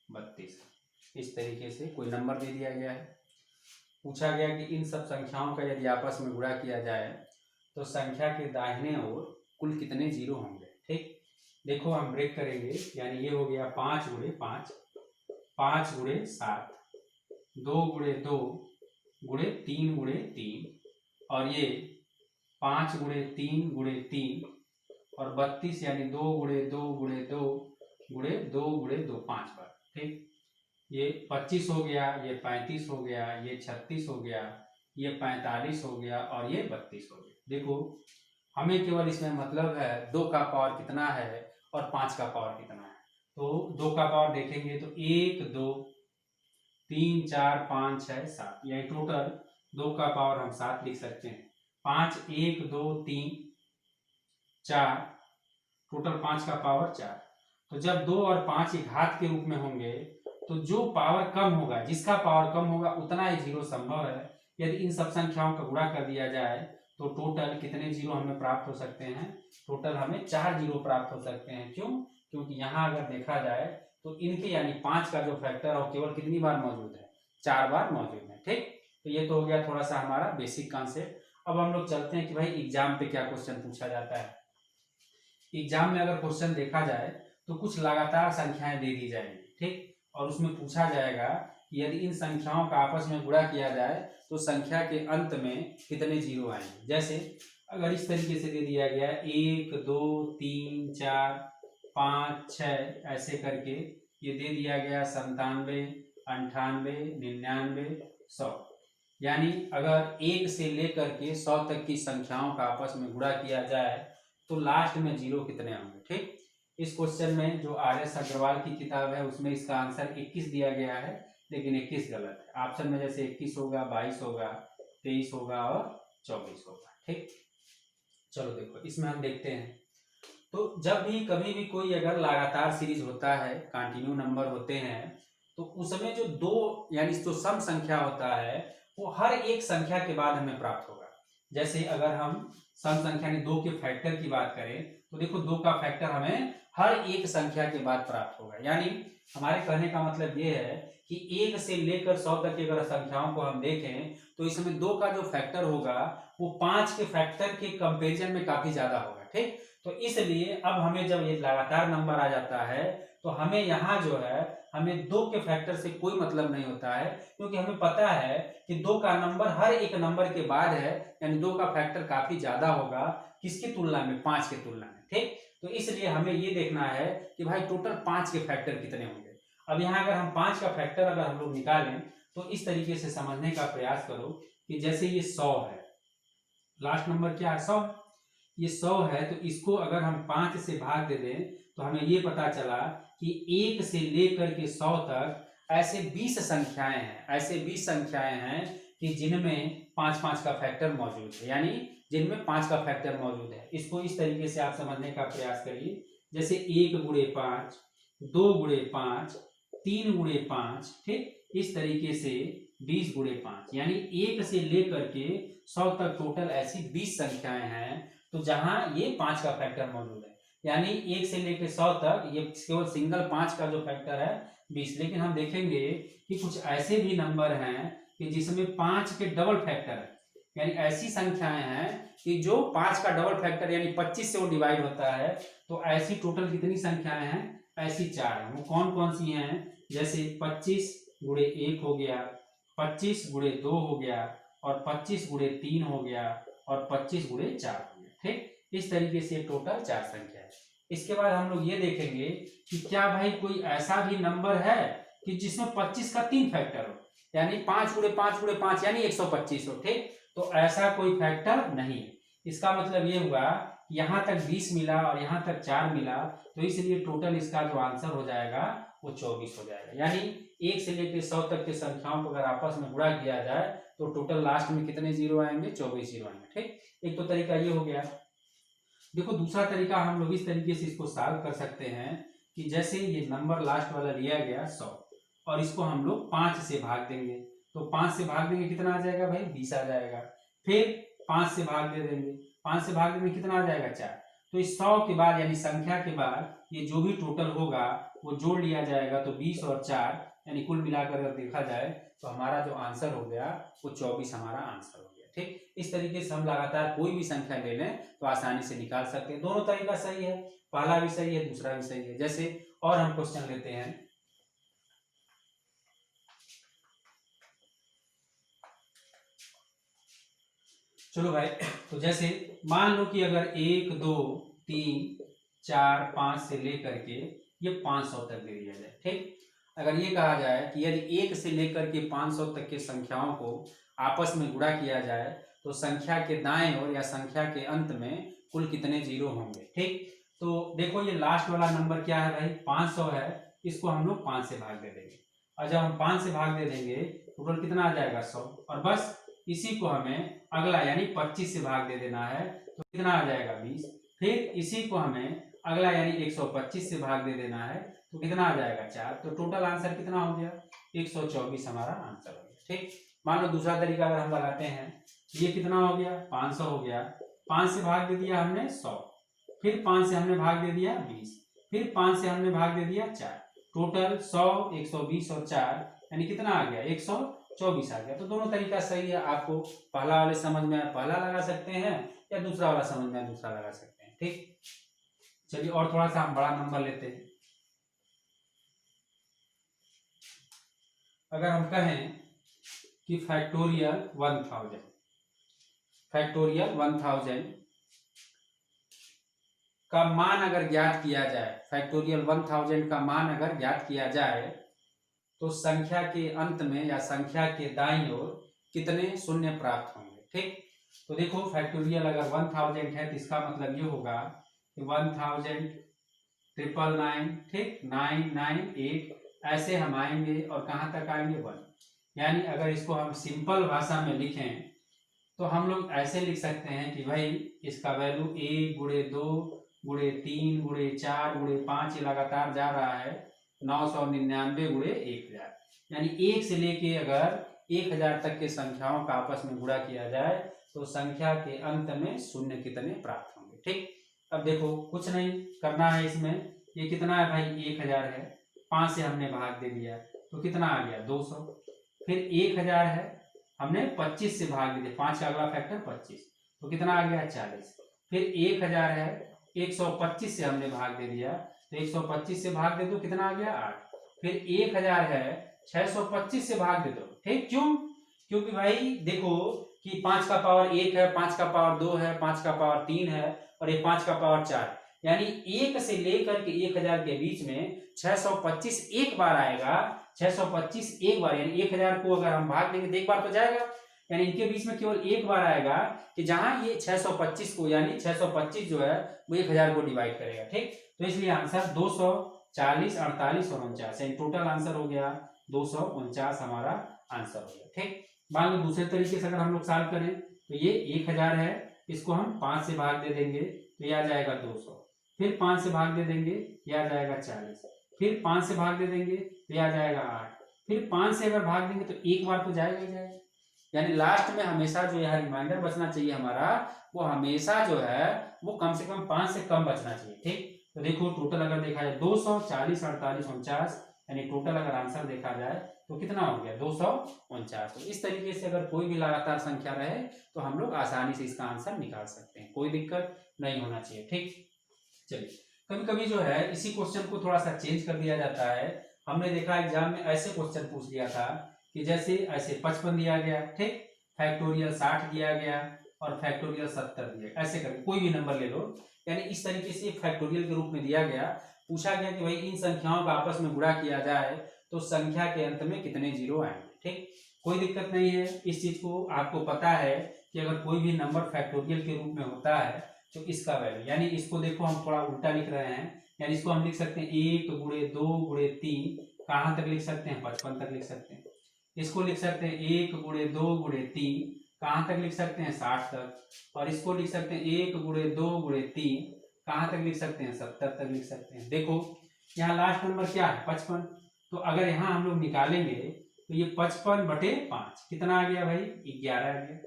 32 है। इस तरीके से कोई नंबर दे दिया गया है। पूछा गया कि इन सब संख्याओं का यदि आपस में गुणा किया जाए तो संख्या के दाहिने ओर कुल कितने जीरो होंगे। ठीक, देखो हम ब्रेक करेंगे, यानी ये हो गया 5 गुणे 5, 5 गुणे 7, 2 गुणे 2 गुणे 3 गुणे 3, और ये 5 गुणे 3 गुणे 3, और 32 यानी 2 गुणे 2 गुणे 2 गुणे 2 गुणे 2 5 बार। ठीक, ये 25 हो गया, ये 35 हो गया, ये 36 हो गया, ये 45 हो गया, और ये 32 हो गया। देखो हमें केवल इसमें मतलब है 2 का पावर कितना है और 5 का पावर कितना है। तो 2 का पावर देखेंगे तो 1 2 3 4 5 6 7, यानी टोटल 2 का पावर हम 7 लिख सकते हैं। 5 1 2 3 4, टोटल 5 का पावर 4। तो जब 2 और 5 एक घात के रूप में होंगे तो जो पावर कम होगा, जिसका पावर कम होगा उतना ही जीरो संभव है। यदि इन सब संख्याओं का गुणा कर दिया जाए तो टोटल कितने जीरो हमें प्राप्त हो सकते हैं, टोटल हमें 4 जीरो प्राप्त हो सकते हैं। क्यों, क्योंकि यहाँ अगर देखा जाए तो इनके यानी 5 का जो फैक्टर है वो केवल कितनी बार मौजूद है, 4 बार मौजूद है। ठीक, तो ये तो हो गया थोड़ा सा हमारा बेसिक कॉन्सेप्ट। अब हम लोग चलते हैं कि भाई एग्जाम पे क्या क्वेश्चन पूछा जाता है। एग्जाम में अगर क्वेश्चन देखा जाए तो कुछ लगातार संख्याएं दे दी जाएंगी। ठीक, और उसमें पूछा जाएगा कि यदि इन संख्याओं का आपस में गुणा किया जाए तो संख्या के अंत में कितने जीरो आएंगे। जैसे अगर इस तरीके से दे दिया गया 1 2 3 4 5 6 ऐसे करके ये दे दिया गया 97 98 99 100, यानी अगर 1 से लेकर के 100 तक की संख्याओं का आपस में गुणा किया जाए तो लास्ट में जीरो कितने होंगे। ठीक, इस क्वेश्चन में जो RS अग्रवाल की किताब है उसमें इसका आंसर 21 दिया गया है, लेकिन 21 गलत है। ऑप्शन में जैसे 21 होगा, 22 होगा, 23 होगा और 24 होगा। ठीक, चलो देखो इसमें हम देखते हैं। तो जब भी कभी भी कोई अगर लगातार सीरीज होता है, कंटिन्यू नंबर होते हैं, तो उसमें जो दो यानी जो सम संख्या होता है वो हर एक संख्या के बाद हमें प्राप्त होगा। जैसे अगर हम सम संख्या यानी 2 के फैक्टर की बात करें तो देखो 2 का फैक्टर हमें हर एक संख्या के बाद प्राप्त होगा। यानी हमारे कहने का मतलब ये है कि 1 से लेकर 100 तक की अगर संख्याओं को हम देखें तो इसमें 2 का जो फैक्टर होगा वो 5 के फैक्टर के कंपेरिजन में काफी ज्यादा होगा। ठीक, तो इसलिए अब हमें जब ये लगातार नंबर आ जाता है तो हमें यहाँ जो है हमें 2 के फैक्टर से कोई मतलब नहीं होता है, क्योंकि हमें पता है कि 2 का नंबर हर एक नंबर के बाद है, यानी 2 का फैक्टर काफी ज्यादा होगा किसकी तुलना में, 5 की तुलना में। ठीक, तो इसलिए हमें ये देखना है कि भाई टोटल 5 के फैक्टर कितने होंगे। अब यहाँ अगर हम 5 का फैक्टर अगर हम लोग निकालें तो इस तरीके से समझने का प्रयास करो कि जैसे ये 100 है, लास्ट नंबर क्या है 100, ये 100 है, तो इसको अगर हम 5 से भाग दे दें तो हमें ये पता चला कि 1 से लेकर के 100 तक ऐसे 20 संख्याएं हैं, ऐसे 20 संख्याएं हैं कि जिनमें 5-5 का फैक्टर मौजूद है, यानी जिनमें 5 का फैक्टर मौजूद है। इसको इस तरीके से आप समझने का प्रयास करिए, जैसे 1 गुणे 5, 2 गुणे 5, 3 गुणे 5। ठीक, इस तरीके से 20 गुणे 5, यानी 1 से लेकर के 100 तक टोटल ऐसी 20 संख्याएं हैं तो जहां ये 5 का फैक्टर मौजूद है। यानी 1 से लेकर 100 तक ये केवल सिंगल 5 का जो फैक्टर है 20। लेकिन हम देखेंगे कि कुछ ऐसे भी नंबर हैं कि जिसमें 5 के डबल फैक्टर है, यानी ऐसी संख्याएं हैं कि जो 5 का डबल फैक्टर यानी 25 से वो डिवाइड होता है। तो ऐसी टोटल कितनी संख्याएं हैं? ऐसी 4 हैं। वो कौन कौन सी हैं? जैसे 25 गुणे 1 हो गया, 25 गुणे 2 हो गया, और 25 गुणे 3 हो गया, और 25 गुणे 4 हो गया। ठीक, इस तरीके से टोटल 4 संख्या है। इसके बाद हम लोग ये देखेंगे कि क्या भाई कोई ऐसा भी नंबर है कि जिसमें 25 का 3 फैक्टर हो, यानी 5 गुणे 5 गुणे 5 यानी 125 हो। ठीक, तो ऐसा कोई फैक्टर नहीं है। इसका मतलब ये हुआ यहाँ तक 20 मिला और यहाँ तक 4 मिला, तो इसलिए टोटल इसका जो आंसर हो जाएगा वो 24 हो जाएगा। यानी 1 से लेकर 100 तक के संख्याओं को अगर आपस में गुणा किया जाए तो टोटल लास्ट में कितने जीरो आएंगे? 24 जीरो आएंगे। ठीक, एक तो तरीका ये हो गया। देखो दूसरा तरीका हम लोग इस तरीके से इसको सॉल्व कर सकते हैं कि जैसे ये नंबर लास्ट वाला लिया गया 100 और इसको हम लोग 5 से भाग देंगे, तो 5 से भाग देंगे कितना आ जाएगा भाई? 20 आ जाएगा। फिर 5 से भाग दे देंगे, 5 से भाग देंगे कितना आ जाएगा? 4। तो इस 100 के बाद यानी संख्या के बाद ये जो भी टोटल होगा वो जोड़ लिया जाएगा, तो 20 और 4 यानी कुल मिलाकर अगर देखा जाए तो हमारा जो आंसर हो गया वो 24 हमारा आंसर हो गया। ठीक, इस तरीके से हम लगातार कोई भी संख्या ले लें तो आसानी से निकाल सकते हैं। दोनों तरीका सही है, पहला भी सही है, दूसरा भी सही है। जैसे और हम क्वेश्चन लेते हैं। चलो भाई, तो जैसे मान लो कि अगर 1 2 3 4 5 से लेकर के ये 500 तक दे दिया जाए। ठीक, अगर ये कहा जाए कि यदि 1 से लेकर के 500 तक के संख्याओं को आपस में गुणा किया जाए तो संख्या के दाएं ओर या संख्या के अंत में कुल कितने जीरो होंगे। ठीक, तो देखो ये लास्ट वाला नंबर क्या है भाई? 500 है। इसको हम लोग 5 से भाग दे देंगे, और जब हम 5 से भाग दे देंगे टोटल कितना आ जाएगा? 100। और बस इसी को हमें अगला यानी 25 से भाग दे देना है, तो कितना आ जाएगा? 20। फिर इसी को हमें अगला यानी 125 से भाग दे देना है, तो कितना आ जाएगा? 4। तो टोटल आंसर कितना हो गया? 124 हमारा आंसर हो गया। ठीक, मान लो दूसरा तरीका अगर हम लगाते हैं, ये कितना हो गया? 500 हो गया। 5 से भाग दे दिया हमने 100, फिर 5 से हमने भाग दे दिया 20, फिर 5 से हमने भाग दे दिया 4। टोटल 100 120 और 4 यानी कितना आ गया? 124 आ गया। तो दोनों तरीका सही है। आपको पहला वाले समझ में आया पहला लगा सकते हैं, या दूसरा वाला समझ में आया दूसरा लगा सकते हैं। ठीक, चलिए और थोड़ा सा हम बड़ा नंबर लेते हैं। अगर हम कहें कि फैक्टोरियल 1000 का मान अगर ज्ञात किया जाए, फैक्टोरियल 1000 का मान अगर ज्ञात किया जाए तो संख्या के अंत में या संख्या के दाईं ओर कितने शून्य प्राप्त होंगे। ठीक, तो देखो फैक्टोरियल अगर 1000 है तो इसका मतलब ये होगा कि 1000 999, ठीक, 998 ऐसे हम आएंगे और कहाँ तक आएंगे? 1। यानी अगर इसको हम सिंपल भाषा में लिखें तो हम लोग ऐसे लिख सकते हैं कि भाई इसका वैल्यू 1 गुणे 2 गुणे 3 गुणे 4 गुणे 5 लगातार जा रहा है 999 गुणे 1000। यानी 1 से लेके अगर 1000 तक के संख्याओं का आपस में गुणा किया जाए तो संख्या के अंत में शून्य कितने प्राप्त होंगे। ठीक, अब देखो कुछ नहीं करना है इसमें। ये कितना है भाई? 1000 है। 5 से हमने भाग दे दिया तो कितना आ गया? 200। फिर 1000 है, हमने 25 से भाग दिया, 5 का अगला फैक्टर 25, तो कितना आ गया? 40। फिर 1000 है, 125 से हमने भाग दे दिया, तो 125 से भाग दे दो, कितना आ गया? 8। फिर 1000 है, 625 से भाग दे दो। ठीक, क्यों? क्योंकि भाई देखो कि 5 का पावर 1 है, 5 का पावर 2 है, 5 का पावर 3 है, और ये 5 का पावर 4, यानी 1 से लेकर के 1000 के बीच में 625 एक बार आएगा। 625 एक बार, यानी 1000 को अगर हम भाग देंगे तो एक बार तो जाएगा, यानी इनके बीच में केवल एक बार आएगा कि जहां ये 625 को, यानी 625 जो है वो 1000 को डिवाइड करेगा। ठीक, तो इसलिए आंसर 240, 48 और 49, यानी टोटल आंसर हो गया 249 हमारा आंसर हो गया। ठीक, मान लो दूसरे तरीके से अगर हम लोग सॉल्व करें तो ये 1000 है, इसको हम 5 से भाग दे देंगे तो यह आ जाएगा 200। फिर 5 से भाग दे देंगे, यह आ जाएगा 40। फिर 5 से भाग दे देंगे तो यह आ जाएगा 8। फिर 5 से अगर भाग देंगे तो एक बार तो जाएगा ही जाएगा, यानी लास्ट में हमेशा जो यह रिमाइंडर बचना चाहिए हमारा, वो हमेशा जो है वो कम से कम 5 से कम बचना चाहिए। ठीक, तो देखो टोटल अगर देखा जाए 240, 48, 49, यानी टोटल अगर आंसर देखा जाए तो कितना हो गया 249। तो इस तरीके से अगर कोई भी लगातार संख्या रहे तो हम लोग आसानी से इसका आंसर निकाल सकते हैं, कोई दिक्कत नहीं होना चाहिए। ठीक, चलिए कभी कभी जो है इसी क्वेश्चन को थोड़ा सा चेंज कर दिया जाता है। हमने देखा एग्जाम में ऐसे क्वेश्चन पूछ दिया था कि जैसे ऐसे 55 दिया गया, ठीक, फैक्टोरियल 60 दिया गया और फैक्टोरियल 70 दिया, ऐसे करके कोई भी नंबर ले लो, यानी इस तरीके से फैक्टोरियल के रूप में दिया गया। पूछा गया कि भाई इन संख्याओं का आपस में गुणा किया जाए तो संख्या के अंत में कितने जीरो आएंगे। ठीक, कोई दिक्कत नहीं है, इस चीज को आपको पता है कि अगर कोई भी नंबर फैक्टोरियल के रूप में होता है तो इसका वैल्यू, यानी इसको देखो हम थोड़ा उल्टा लिख रहे हैं, यानी इसको हम लिख सकते हैं 1 गुणे 2 गुणे 3, कहाँ तक लिख सकते हैं 55 तक लिख सकते हैं। इसको लिख सकते हैं 1 गुणे 2 गुणे 3, कहाँ तक लिख सकते हैं 60 तक। और इसको लिख सकते हैं 1 गुणे 2 गुणे 3, कहाँ तक लिख सकते हैं 70 तक लिख सकते हैं। देखो यहाँ लास्ट नंबर क्या है 55, तो अगर यहाँ हम लोग निकालेंगे तो ये 55/5 कितना आ गया भाई 11 आ गया।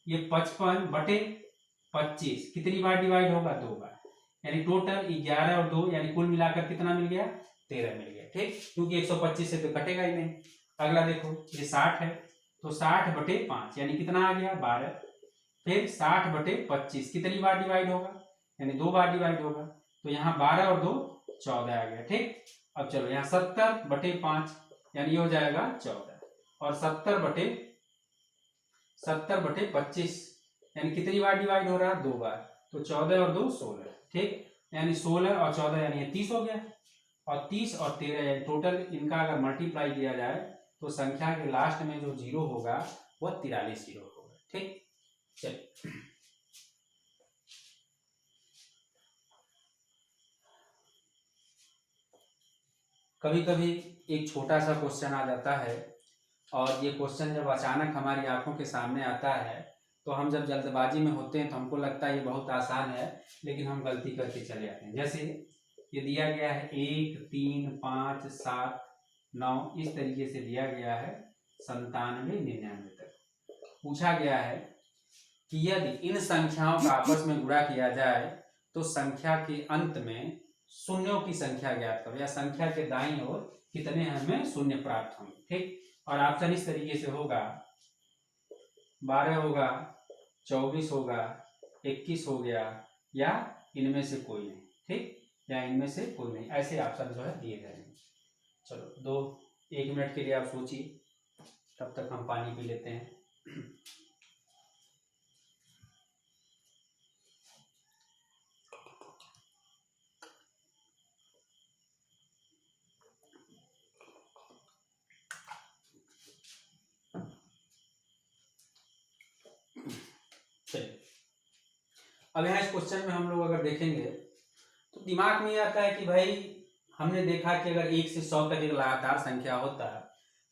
ये 55/25 कितनी बार डिवाइड होगा 2 बार, यानी टोटल 11 और 2 यानी कुल मिलाकर कितना मिल गया 13 मिल गया। ठीक, क्योंकि 125 से तो कटेगा ही नहीं। अगला देखो ये 60 है तो 60/5 यानी कितना आ गया 12। फिर 60/25 कितनी बार डिवाइड होगा, यानी 2 बार डिवाइड होगा, तो यहाँ 12 और 2 14 आ गया। ठीक, अब चलो यहाँ 70/5 यानी ये हो जाएगा 14, और 70/25 यानी कितनी बार डिवाइड हो रहा है 2 बार, तो 14 और 2 16। ठीक, यानी 16 और 14 यानी ये 30 हो गया, और 30 और 13 यानी टोटल इनका अगर मल्टीप्लाई किया जाए तो संख्या के लास्ट में जो जीरो होगा वह 43 जीरो होगा। ठीक, चलिए कभी कभी एक छोटा सा क्वेश्चन आ जाता है, और ये क्वेश्चन जब अचानक हमारी आंखों के सामने आता है तो हम जब जल्दबाजी में होते हैं तो हमको लगता है ये बहुत आसान है, लेकिन हम गलती करके चले जाते हैं। जैसे ये दिया गया है 1 3 5 7 9, इस तरीके से दिया गया है 97 99 तक। पूछा गया है कि यदि इन संख्याओं का आपस में गुणा किया जाए तो संख्या के अंत में शून्यों की संख्या ज्ञात करो, या संख्या के दाईं ओर कितने हमें शून्य प्राप्त होंगे। ठीक, और ऑप्शन इस तरीके से होगा 12 होगा, 24 होगा, 21 हो गया, या इनमें से कोई नहीं। ठीक, या इनमें से कोई नहीं, ऐसे ऑप्शन जो है दिए गए हैं। चलो 1 मिनट के लिए आप सोचिए, तब तक हम पानी पी लेते हैं। अब यहाँ इस क्वेश्चन में हम लोग अगर देखेंगे तो दिमाग में आता है कि भाई हमने देखा कि अगर 1 से 100 तक एक लगातार संख्या होता है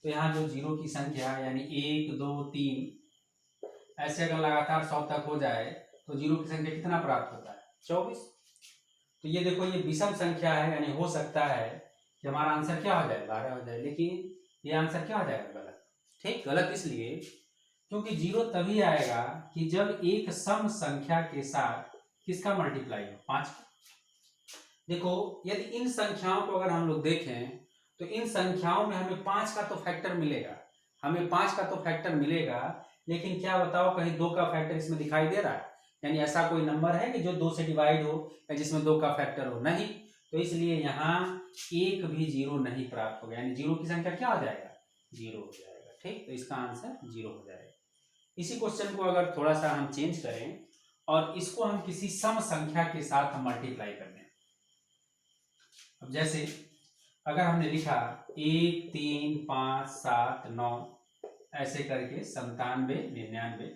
तो यहाँ जो जीरो की संख्या यानी 1 2 3 ऐसे अगर लगातार 100 तक हो जाए तो जीरो की संख्या कितना प्राप्त होता है 24। तो ये देखो ये विषम संख्या है, यानी हो सकता है कि हमारा आंसर क्या हो जाए 12 हो जाए, लेकिन ये आंसर क्या हो जाएगा गलत। ठीक, गलत इसलिए क्योंकि जीरो तभी आएगा कि जब एक सम संख्या के साथ किसका मल्टीप्लाई हो 5। देखो यदि इन संख्याओं को अगर हम लोग देखें तो इन संख्याओं में हमें 5 का तो फैक्टर मिलेगा, हमें 5 का तो फैक्टर मिलेगा, लेकिन क्या बताओ कहीं 2 का फैक्टर इसमें दिखाई दे रहा है, यानी ऐसा कोई नंबर है कि जो 2 से डिवाइड हो या जिसमें 2 का फैक्टर हो, नहीं। तो इसलिए यहाँ एक भी जीरो नहीं प्राप्त होगा, यानी जीरो की संख्या क्या हो जाएगा जीरो हो जाएगा। ठीक, तो इसका आंसर जीरो हो जाएगा। इसी क्वेश्चन को अगर थोड़ा सा हम चेंज करें और इसको हम किसी सम संख्या के साथ हम मल्टीप्लाई कर दें। अब जैसे अगर हमने लिखा 1 3 5 7 9 ऐसे करके 97 99,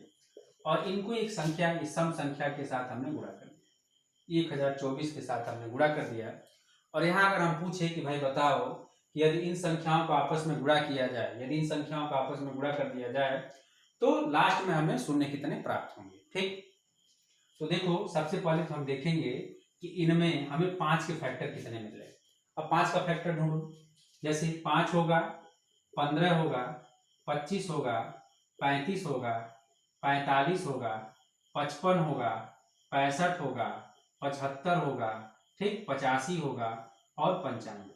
और इनको एक संख्या इस सम संख्या के साथ हमने गुणा कर दिया, 1024 के साथ हमने गुणा कर दिया। और यहाँ अगर हम पूछे कि भाई बताओ कि यदि इन संख्याओं को आपस में गुणा किया जाए, यदि इन संख्याओं को आपस में गुणा कर दिया जाए तो लास्ट में हमें शून्य कितने प्राप्त होंगे। ठीक, तो देखो सबसे पहले तो हम देखेंगे कि इनमें हमें 5 के फैक्टर कितने मिल रहे हैं। अब 5 का फैक्टर ढूंढो, जैसे 5 होगा 15 होगा 25 होगा 35 होगा 45 होगा 55 होगा 65 होगा 75 होगा ठीक, 85 होगा और 95।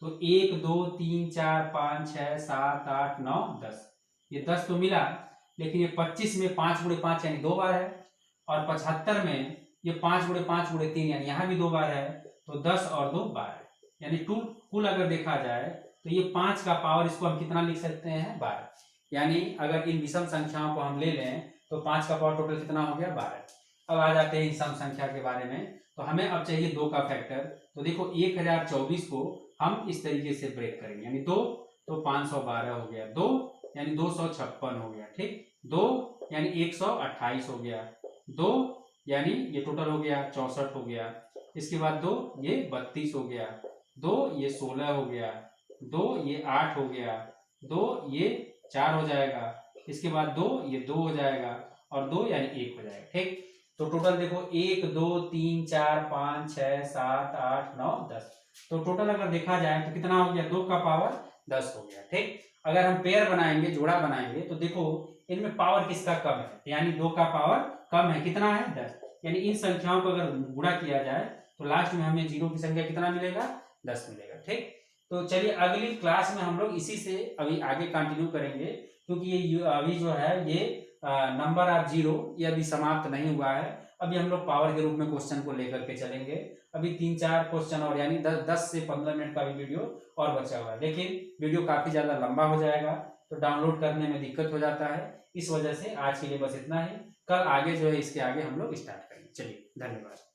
तो 1 2 3 4 5 6 7 8 9 10, ये 10 तो मिला, लेकिन ये 25 में 5 गुणे 5 यानी 2 बार है, और 75 में ये 5 गुणे 5 गुणे 3 यानी यहाँ भी 2 बार है, तो 10 और 2 12, यानी कुल अगर देखा जाए तो ये 5 का पावर इसको हम कितना लिख सकते हैं 12, यानी अगर इन विषम संख्याओं को हम ले लें तो 5 का पावर टोटल कितना हो गया 12। अब आ जाते हैं सम संख्या के बारे में, तो हमें अब चाहिए 2 का फैक्टर। तो देखो 1024 को हम इस तरीके से ब्रेक करेंगे, यानी 2 तो 512 हो गया, 2 यानी 256 हो गया, ठीक, 2 यानी 128 हो गया, 2 यानी ये टोटल हो गया 64 हो गया, इसके बाद 2 ये 32 हो गया, 2 ये 16 हो गया, 2 ये 8 हो गया, 2 ये 4 हो जाएगा, इसके बाद 2 ये 2 हो जाएगा, और 2 यानी 1 हो जाएगा, ठीक। तो टोटल देखो 1 2 3 4 5 6 7 8 9 10, तो टोटल अगर देखा जाए तो कितना हो गया 2 का पावर 10 हो गया, ठीक। अगर हम पेयर बनाएंगे, जोड़ा बनाएंगे, तो देखो इनमें पावर किसका कम है, यानी 2 का पावर कम है, कितना है 10, यानी इन संख्याओं को अगर गुणा किया जाए तो लास्ट में हमें जीरो की संख्या कितना मिलेगा 10 मिलेगा, ठीक। तो चलिए अगली क्लास में हम लोग इसी से अभी आगे कंटिन्यू करेंगे, क्योंकि ये अभी जो है ये नंबर ऑफ जीरो ये अभी समाप्त नहीं हुआ है, अभी हम लोग पावर के रूप में क्वेश्चन को लेकर के चलेंगे, अभी 3-4 क्वेश्चन और, यानी 10 से 15 मिनट का भी वीडियो और बचा हुआ है, लेकिन वीडियो काफी ज्यादा लंबा हो जाएगा तो डाउनलोड करने में दिक्कत हो जाता है, इस वजह से आज के लिए बस इतना ही, कल आगे जो है इसके आगे हम लोग स्टार्ट करेंगे। चलिए धन्यवाद।